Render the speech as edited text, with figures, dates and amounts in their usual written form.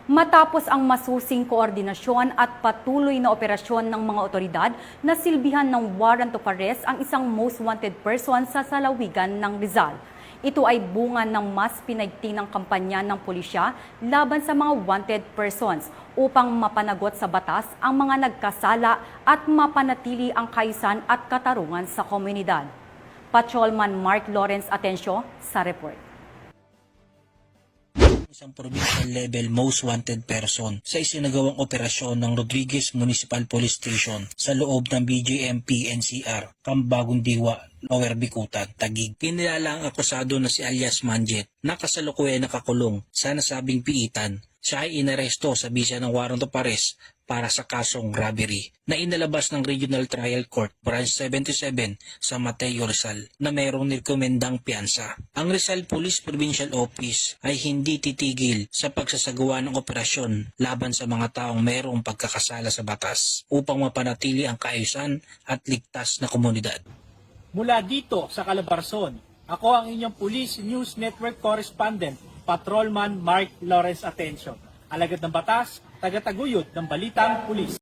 Matapos ang masusing koordinasyon at patuloy na operasyon ng mga otoridad, nasilbihan ng warrant of arrest ang isang most wanted person sa Salawigan ng Rizal. Ito ay bunga ng mas pinaigtinang kampanya ng pulisya laban sa mga wanted persons upang mapanagot sa batas ang mga nagkasala at mapanatili ang kaayusan at katarungan sa komunidad. Patrolman Mark Lawrence Atencio sa report. Isang provincial level most wanted person sa isinagawang operasyon ng Rodriguez Municipal Police Station sa loob ng BJMP NCR, Cambagong Diwa, Lower Bicutan, Taguig. Kinilala ang akusado na si alias Manjet na kasalukuyan nakakulong sa nasabing piitan. Siya ay inaresto sa bisa ng warrant of arrest para sa kasong robbery na inalabas ng Regional Trial Court Branch 77 sa Mateo Rizal na mayroong nirekomendang piyansa. Ang Rizal Police Provincial Office ay hindi titigil sa pagsasagawa ng operasyon laban sa mga taong mayroong pagkakasala sa batas upang mapanatili ang kaayusan at ligtas na komunidad. Mula dito sa Calabarzon, ako ang inyong Police News Network Correspondent, Patrolman Mark Lawrence Atencio. Alagad ng batas, tagataguyod ng Balitang Pulis.